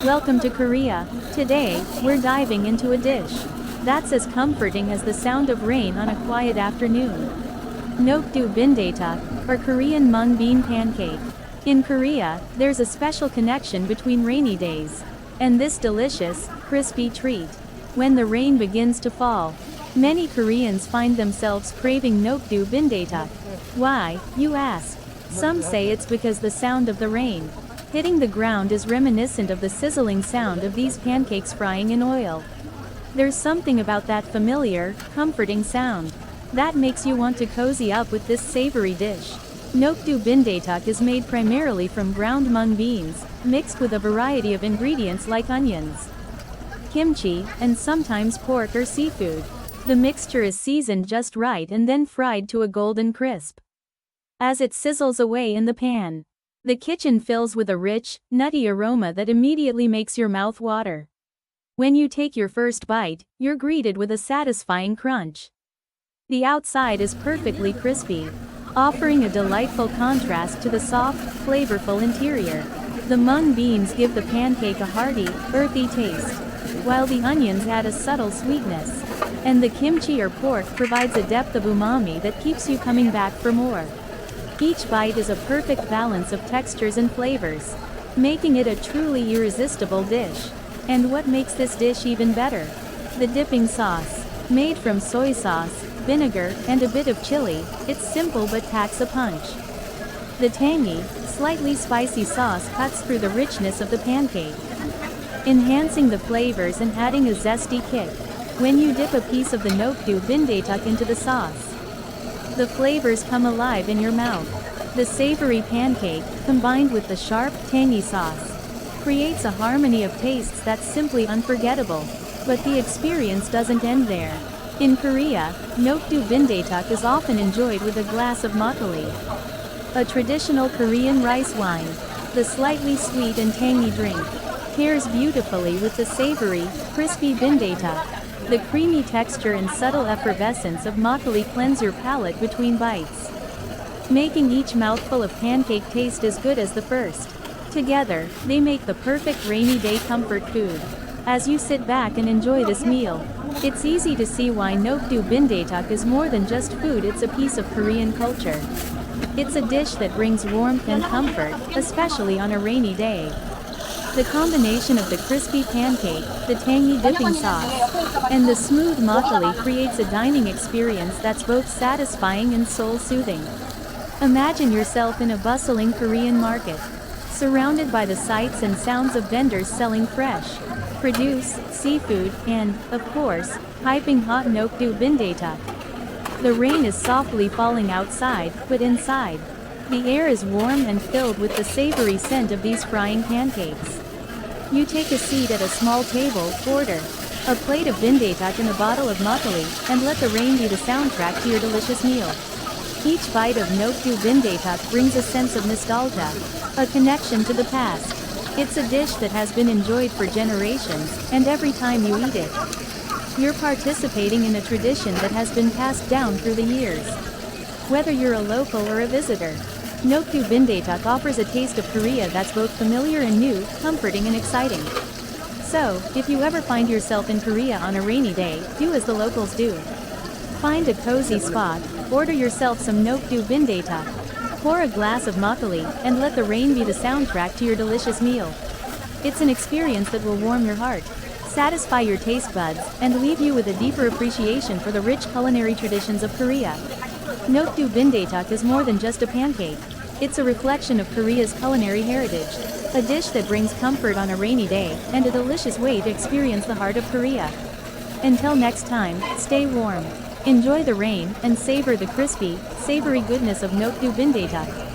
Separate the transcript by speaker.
Speaker 1: Welcome to Korea. Today, we're diving into a dish that's as comforting as the sound of rain on a quiet afternoon. Nokdu bindaetak, or Korean mung bean pancake. In Korea, there's a special connection between rainy days and this delicious, crispy treat. When the rain begins to fall, many Koreans find themselves craving nokdu bindaetak. Why, you ask? Some say it's because the sound of the rain hitting the ground is reminiscent of the sizzling sound of these pancakes frying in oil. There's something about that familiar, comforting sound that makes you want to cozy up with this savory dish. Nokdu bindaetak is made primarily from ground mung beans, mixed with a variety of ingredients like onions, kimchi, and sometimes pork or seafood. The mixture is seasoned just right and then fried to a golden crisp. As it sizzles away in the pan, the kitchen fills with a rich, nutty aroma that immediately makes your mouth water. When you take your first bite, you're greeted with a satisfying crunch. The outside is perfectly crispy, offering a delightful contrast to the soft, flavorful interior. The mung beans give the pancake a hearty, earthy taste, while the onions add a subtle sweetness, and the kimchi or pork provides a depth of umami that keeps you coming back for more. Each bite is a perfect balance of textures and flavors, making it a truly irresistible dish. And what makes this dish even better? The dipping sauce. Made from soy sauce, vinegar, and a bit of chili, it's simple but packs a punch. The tangy, slightly spicy sauce cuts through the richness of the pancake, enhancing the flavors and adding a zesty kick. When you dip a piece of the nokdu bindaetak into the sauce, the flavors come alive in your mouth. The savory pancake, combined with the sharp, tangy sauce, creates a harmony of tastes that's simply unforgettable. But the experience doesn't end there. In Korea, nokdu bindaetak is often enjoyed with a glass of makgeolli, a traditional Korean rice wine. The slightly sweet and tangy drink pairs beautifully with the savory, crispy bindaetak. The creamy texture and subtle effervescence of makgeolli cleanse your palate between bites, making each mouthful of pancake taste as good as the first. Together, they make the perfect rainy day comfort food. As you sit back and enjoy this meal, it's easy to see why nokdu bindaetak is more than just food, it's a piece of Korean culture. It's a dish that brings warmth and comfort, especially on a rainy day. The combination of the crispy pancake, the tangy dipping sauce, and the smooth makgeolli creates a dining experience that's both satisfying and soul-soothing. Imagine yourself in a bustling Korean market, surrounded by the sights and sounds of vendors selling fresh produce, seafood, and, of course, piping hot nokdu bindaetak. The rain is softly falling outside, but inside, the air is warm and filled with the savory scent of these frying pancakes. You take a seat at a small table, order a plate of bindaetak and a bottle of makgeolli, and let the rain be the soundtrack to your delicious meal. Each bite of nokdu bindaetak brings a sense of nostalgia, a connection to the past. It's a dish that has been enjoyed for generations, and every time you eat it, you're participating in a tradition that has been passed down through the years. Whether you're a local or a visitor, nokdu bindaetak offers a taste of Korea that's both familiar and new, comforting and exciting. So, if you ever find yourself in Korea on a rainy day, do as the locals do. Find a cozy spot, order yourself some nokdu bindaetak, pour a glass of makgeolli, and let the rain be the soundtrack to your delicious meal. It's an experience that will warm your heart, satisfy your taste buds, and leave you with a deeper appreciation for the rich culinary traditions of Korea. Nokdu bindaetak is more than just a pancake. It's a reflection of Korea's culinary heritage, a dish that brings comfort on a rainy day, and a delicious way to experience the heart of Korea. Until next time, stay warm, enjoy the rain, and savor the crispy, savory goodness of nokdu bindaetak.